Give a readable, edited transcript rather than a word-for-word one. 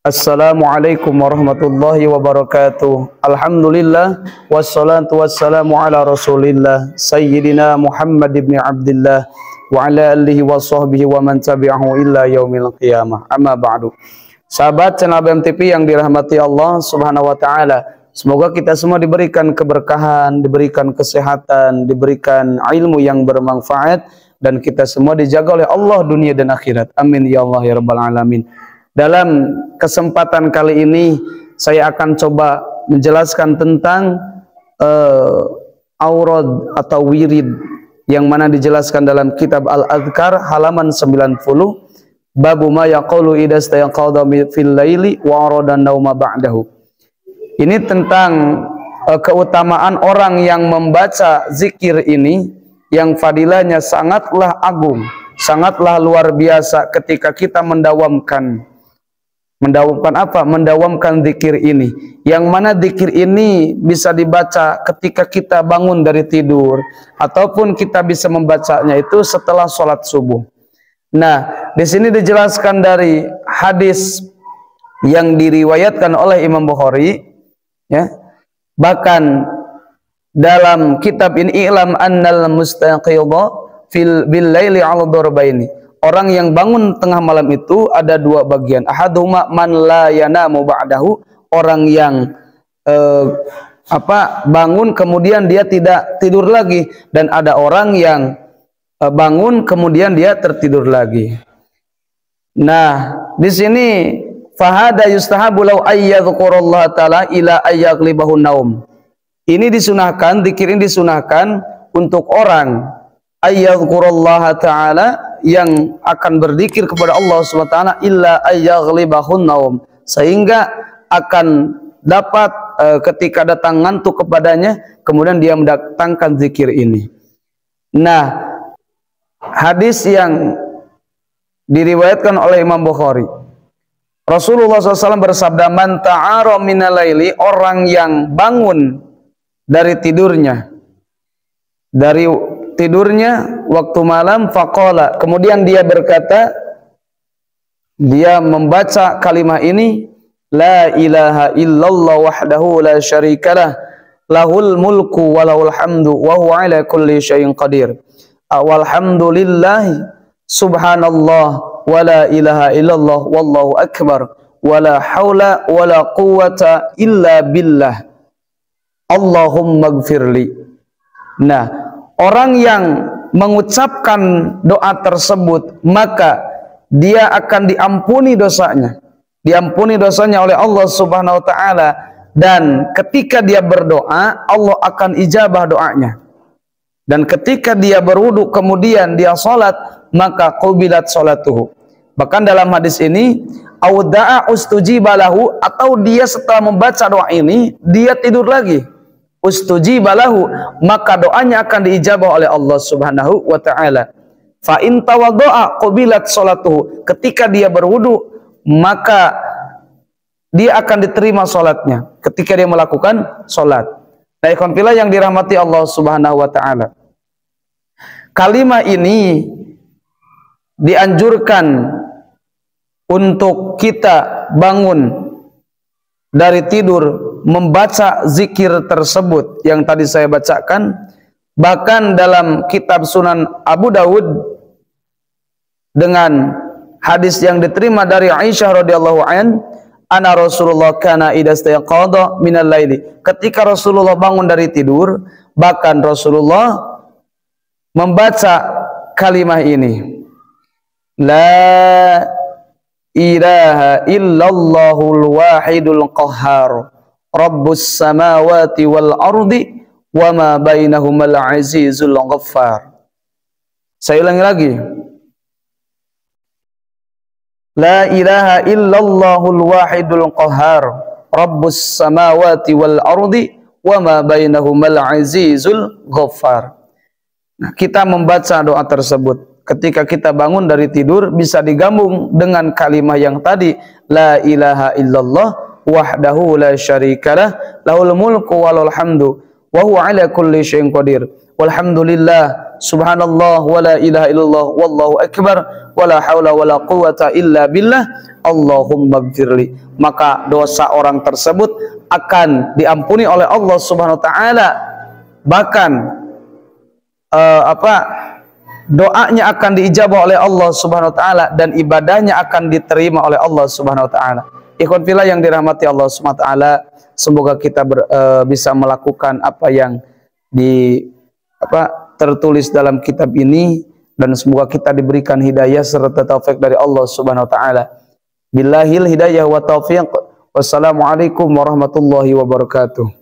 Assalamualaikum warahmatullahi wabarakatuh. Alhamdulillah wassalatu wassalamu ala Rasulillah Sayyidina Muhammad ibn Abdullah wa ala alihi wa sahbihi wa man tabi'ahu illa yaumil qiyamah. Amma ba'du. Sahabat channel BMTV yang dirahmati Allah Subhanahu wa taala, semoga kita semua diberikan keberkahan, diberikan kesehatan, diberikan ilmu yang bermanfaat, dan kita semua dijaga oleh Allah dunia dan akhirat. Amin ya Allah ya rabbal alamin. Dalam kesempatan kali ini saya akan coba menjelaskan tentang aurad atau wirid yang mana dijelaskan dalam kitab Al-Adhkar halaman 90, babu ma yaqulu idza stayaqadha fil laili wa arada nauma ba'dahu. Ini tentang keutamaan orang yang membaca zikir ini yang fadilahnya sangatlah agung, sangatlah luar biasa ketika kita mendawamkan apa? Mendawamkan zikir ini, yang mana zikir ini bisa dibaca ketika kita bangun dari tidur, ataupun kita bisa membacanya itu setelah sholat subuh. Nah, di sini dijelaskan dari hadis yang diriwayatkan oleh Imam Bukhari, ya. Bahkan dalam kitab ini, i'lam annal mustaqidha bil laili 'ala darbaini. Orang yang bangun tengah malam itu ada dua bagian. Ahaduhuma man la yanamu ba'dahu, orang yang bangun kemudian dia tidak tidur lagi, dan ada orang yang bangun kemudian dia tertidur lagi. Nah, di sini fahada yustahabu law ayyadhkurallaha ta'ala ila ayyaghlibahu naum. Ini disunahkan, zikir ini disunahkan untuk orang ayyadhkurallaha ta'ala yang akan berzikir kepada Allah Subhanahu wa taala illa ayyaghlibahun naum, sehingga akan dapat ketika datang ngantuk kepadanya kemudian dia mendatangkan zikir ini. Nah, hadis yang diriwayatkan oleh Imam Bukhari, Rasulullah SAW bersabda, man ta'ara minal laili, orang yang bangun dari tidurnya, waktu malam, faqala, kemudian dia berkata, dia membaca kalimat ini, la ilaha illallah wahdahu la syarikalah, lahul mulku wa lahul hamdu wa huwa ala kulli syai'in qadir, walhamdulillahi subhanallah wa la ilaha illallah wallahu akbar wa la hawla wa la quwwata illa billah, Allahumma gfirli. Nah, orang yang mengucapkan doa tersebut, maka dia akan diampuni dosanya. Diampuni dosanya oleh Allah Subhanahu wa taala, dan ketika dia berdoa, Allah akan ijabah doanya. Dan ketika dia berwudu kemudian dia salat, maka qubilat salatuhu. Bahkan dalam hadis ini, auda'a ustujibalahu, atau dia setelah membaca doa ini dia tidur lagi, ustujibalahu, maka doanya akan diijabah oleh Allah Subhanahu wa taala. Fa in tawaddo'a qubilat salatuhu, ketika dia berwudu maka dia akan diterima salatnya ketika dia melakukan salat. Nah, ikhwan fillah yang dirahmati Allah Subhanahu wa taala, kalimat ini dianjurkan untuk kita bangun dari tidur membaca zikir tersebut yang tadi saya bacakan. Bahkan dalam kitab Sunan Abu Dawud dengan hadis yang diterima dari Aisyah radhiyallahu anha, Rasulullah kana idza stayaqadha minal laili, ketika Rasulullah bangun dari tidur, bahkan Rasulullah membaca kalimat ini, la ilaha illallahul wahidul qahhar rabbus samawati wal ardi wa ma bainahumal azizul ghaffar. Saya ulangi lagi, la ilaha illallahul wahidul qahhar rabbus samawati wal ardi wa ma bainahumal azizul ghaffar. Nah, kita membaca doa tersebut ketika kita bangun dari tidur bisa digabung dengan kalimat yang tadi, la ilaha illallah wahdahu la syarikalah lahul mulku wa lahul hamdu wa huwa ala kulli syai'in qadir. Walhamdulillah, subhanallah wa la ilaha illallah wallahu akbar wa la haula wa la quwata illa billah. Allahumma gfirli. Maka dosa orang tersebut akan diampuni oleh Allah Subhanahu wa taala. Bahkan doanya akan diijabah oleh Allah Subhanahu wa taala dan ibadahnya akan diterima oleh Allah Subhanahu wa taala. Ikhwan fillah yang dirahmati Allah Subhanahu wa taala, semoga kita bisa melakukan apa yang tertulis dalam kitab ini, dan semoga kita diberikan hidayah serta taufik dari Allah Subhanahu wa taala. Billahil hidayah wa taufiq. Wassalamualaikum warahmatullahi wabarakatuh.